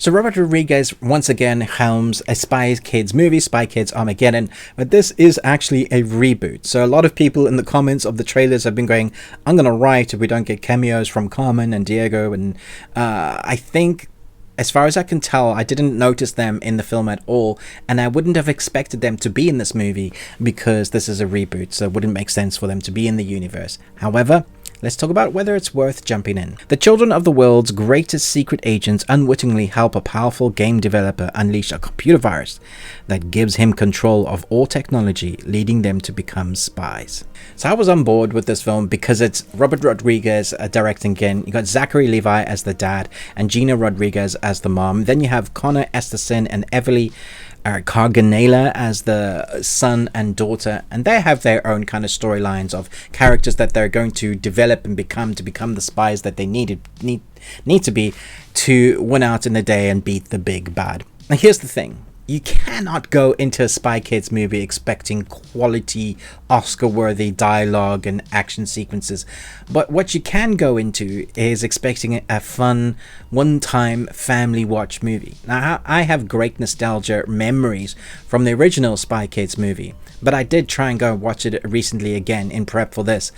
So Robert Rodriguez once again helms a Spy Kids movie, Spy Kids Armageddon, but this is actually a reboot. So a lot of people in the comments of the trailers have been going, I'm gonna write if we don't get cameos from Carmen and Diego, and I think, as far as I can tell, I didn't notice them in the film at all, and I wouldn't have expected them to be in this movie because this is a reboot, so it wouldn't make sense for them to be in the universe. However, let's talk about whether it's worth jumping in. The children of the world's greatest secret agents unwittingly help a powerful game developer unleash a computer virus that gives him control of all technology, leading them to become spies. So I was on board with this film because it's Robert Rodriguez directing again. You got Zachary Levi as the dad and Gina Rodriguez as the mom. Then you have Connor Esterson and Everly Carganela as the son and daughter, and they have their own kind of storylines of characters that they're going to develop and become the spies that they need to be to win out in the day and beat the big bad. Now here's the thing. You cannot go into a Spy Kids movie expecting quality, Oscar-worthy dialogue and action sequences. But what you can go into is expecting a fun, one-time family watch movie. Now, I have great nostalgia memories from the original Spy Kids movie, but I did try and go and watch it recently again in prep for this.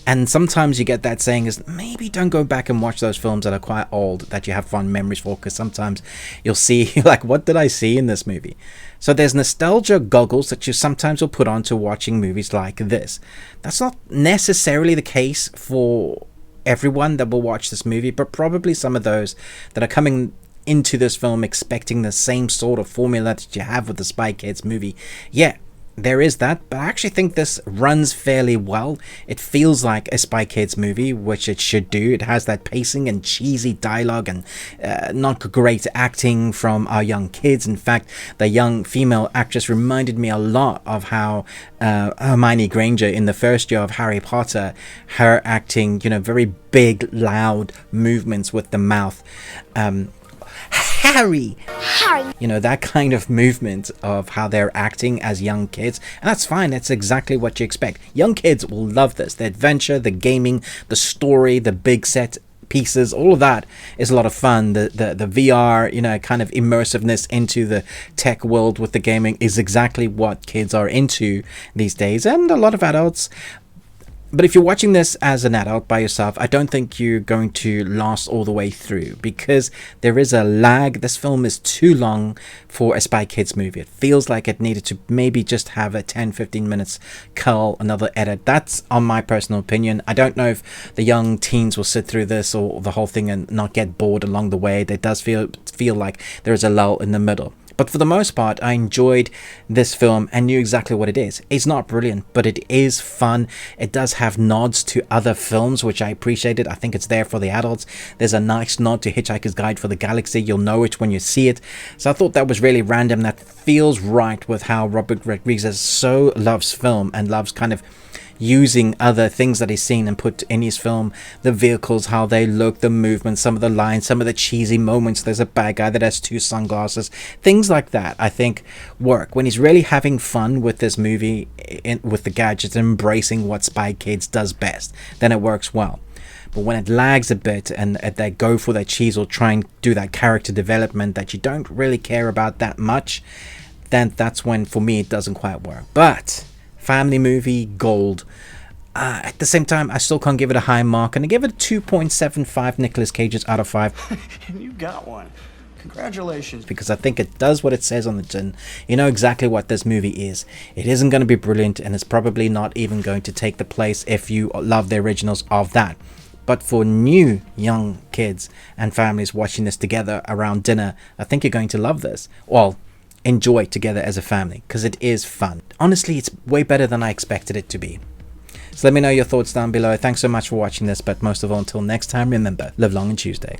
And sometimes you get that saying is, maybe don't go back and watch those films that are quite old that you have fond memories for, because sometimes you'll see, like, what did I see in this movie? So there's nostalgia goggles that you sometimes will put on to watching movies like this. That's not necessarily the case for everyone that will watch this movie, but probably some of those that are coming into this film expecting the same sort of formula that you have with the Spy Kids movie. Yeah, there is that, but I actually think this runs fairly well. It feels like a Spy Kids movie, which it should do. It has that pacing and cheesy dialogue and not great acting from our young kids. In fact, the young female actress reminded me a lot of how Hermione Granger in the first year of Harry Potter, her acting, very big, loud movements with the mouth. Harry, that kind of movement of how they're acting as young kids, and that's fine. That's exactly what you expect. Young kids will love this. The adventure, the gaming, the story, the big set pieces, all of that is a lot of fun. The VR, kind of immersiveness into the tech world with the gaming is exactly what kids are into these days, and a lot of adults. But if you're watching this as an adult by yourself, I don't think you're going to last all the way through because there is a lag. This film is too long for a Spy Kids movie. It feels like it needed to maybe just have a 10-15 minutes cull, another edit. That's on my personal opinion. I don't know if the young teens will sit through this or the whole thing and not get bored along the way. It does feel like there is a lull in the middle. But for the most part, I enjoyed this film and knew exactly what it is. It's not brilliant, but it is fun. It does have nods to other films, which I appreciated. I think it's there for the adults. There's a nice nod to Hitchhiker's Guide for the Galaxy. You'll know it when you see it. So I thought that was really random. That feels right with how Robert Rodriguez so loves film and loves kind of using other things that he's seen and put in his film, the vehicles, how they look, the movement, some of the lines, some of the cheesy moments. There's a bad guy that has two sunglasses, things like that I think work when he's really having fun with this movie, with the gadgets, embracing what Spy Kids does best. Then it works well. But when it lags a bit and they go for that cheese or try and do that character development that you don't really care about that much, then that's when for me it doesn't quite work. But family movie gold. At the same time, I still can't give it a high mark, and I give it a 2.75 Nicolas Cages out of 5. You got one. Congratulations. Because I think it does what it says on the tin. You know exactly what this movie is. It isn't going to be brilliant, and it's probably not even going to take the place if you love the originals of that. But for new young kids and families watching this together around dinner, I think you're going to love this. Well, enjoy it together as a family, because it is fun. Honestly, it's way better than I expected it to be. So let me know your thoughts down below. Thanks so much for watching this, but most of all, until next time, remember, live long and Tuesday.